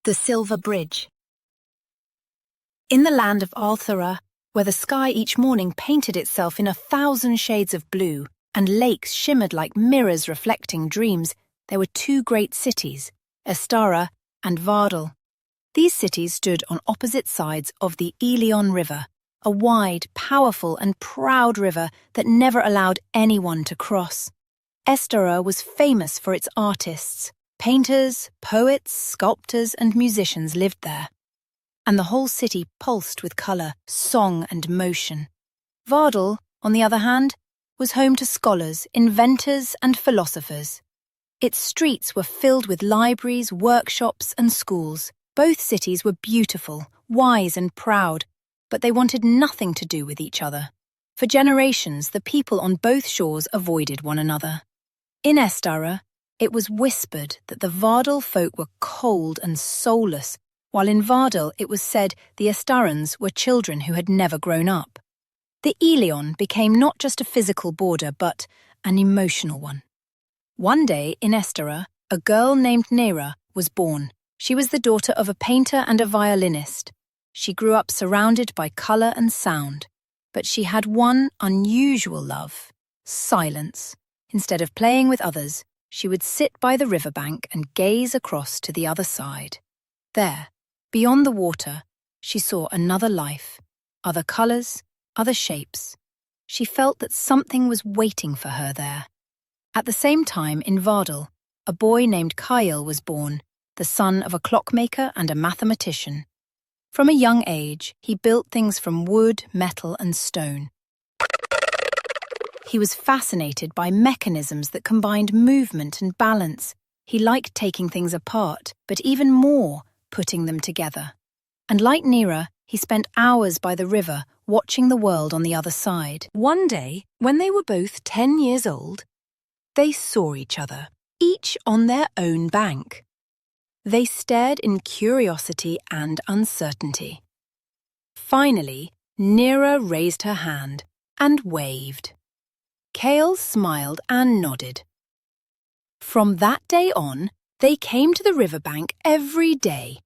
The Silver Bridge. In the land of Althara, where the sky each morning painted itself in 1,000 shades of blue and lakes shimmered like mirrors reflecting dreams, there were two great cities, Estara and Vardal. These cities stood on opposite sides of the Elion River, a wide, powerful and proud river that never allowed anyone to cross. Estara was famous for its artists. Painters, poets, sculptors and musicians lived there, and the whole city pulsed with colour, song and motion. Vardal, on the other hand, was home to scholars, inventors and philosophers. Its streets were filled with libraries, workshops and schools. Both cities were beautiful, wise and proud, but they wanted nothing to do with each other. For generations, the people on both shores avoided one another. In Estara, it was whispered that the Vardal folk were cold and soulless, while in Vardal it was said the Estarans were children who had never grown up. The Elion became not just a physical border, but an emotional one. One day in Estara, a girl named Nera was born. She was the daughter of a painter and a violinist. She grew up surrounded by colour and sound, but she had one unusual love: silence. Instead of playing with others, she would sit by the riverbank and gaze across to the other side. There, beyond the water, she saw another life, other colours, other shapes. She felt that something was waiting for her there. At the same time, in Vardal, a boy named Kyle was born, the son of a clockmaker and a mathematician. From a young age, he built things from wood, metal and stone. He was fascinated by mechanisms that combined movement and balance. He liked taking things apart, but even more, putting them together. And like Nera, he spent hours by the river, watching the world on the other side. One day, when they were both 10 years old, they saw each other, each on their own bank. They stared in curiosity and uncertainty. Finally, Nera raised her hand and waved. Kale smiled and nodded. From that day on, they came to the riverbank every day.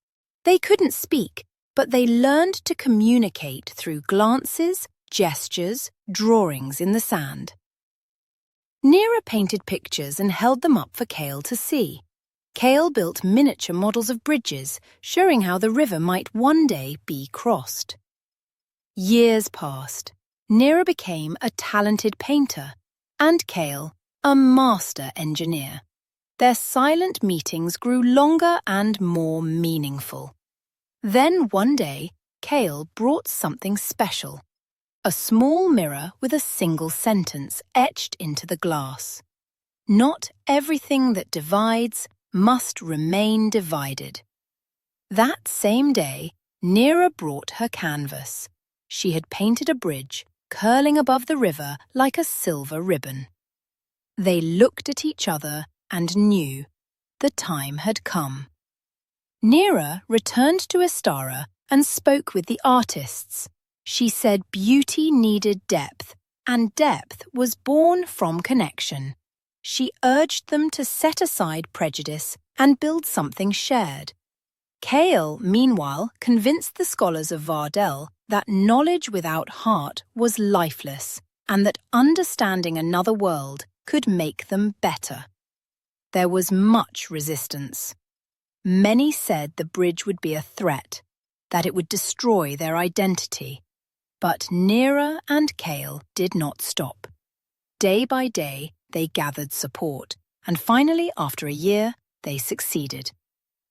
They couldn't speak, but they learned to communicate through glances, gestures, drawings in the sand. Nera painted pictures and held them up for Kale to see. Kale built miniature models of bridges, showing how the river might one day be crossed. Years passed. Nera became a talented painter, and Kale a master engineer. Their silent meetings grew longer and more meaningful. Then one day, Kale brought something special: a small mirror with a single sentence etched into the glass. Not everything that divides must remain divided. That same day, Nera brought her canvas. She had painted a bridge curling above the river like a silver ribbon. They looked at each other and knew the time had come. Nera returned to Estara and spoke with the artists. She said beauty needed depth, and depth was born from connection. She urged them to set aside prejudice and build something shared. Kale, meanwhile, convinced the scholars of Vardal that knowledge without heart was lifeless, and that understanding another world could make them better. There was much resistance. Many said the bridge would be a threat, that it would destroy their identity. But Nera and Kale did not stop. Day by day, they gathered support, and finally, after a year, they succeeded.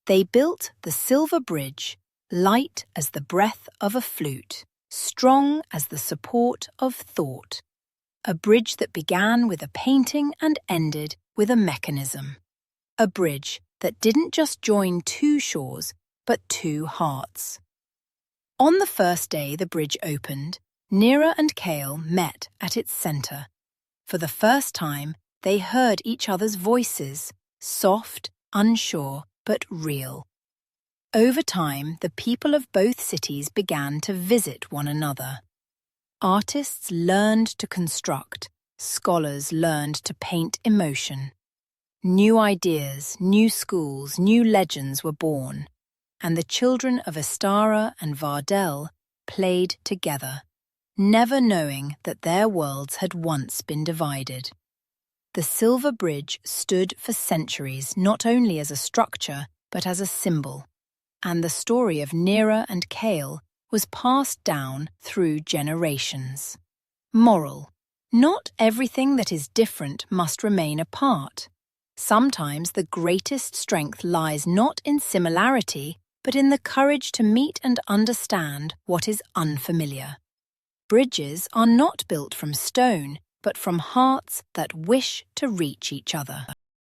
They built the Silver Bridge, light as the breath of a flute, strong as the support of thought. A bridge that began with a painting and ended with a mechanism. A bridge that didn't just join two shores, but two hearts. On the first day the bridge opened, Nera and Kale met at its centre. For the first time, they heard each other's voices, soft, unsure, but real. Over time, the people of both cities began to visit one another. Artists learned to construct, scholars learned to paint emotion. New ideas, new schools, new legends were born. and the children of Astara and Vardel played together, never knowing that their worlds had once been divided. The Silver Bridge stood for centuries not only as a structure but as a symbol, and the story of Nera and Kale was passed down through generations. Moral: not everything that is different must remain apart. Sometimes the greatest strength lies not in similarity, but in the courage to meet and understand what is unfamiliar. Bridges are not built from stone, but from hearts that wish to reach each other.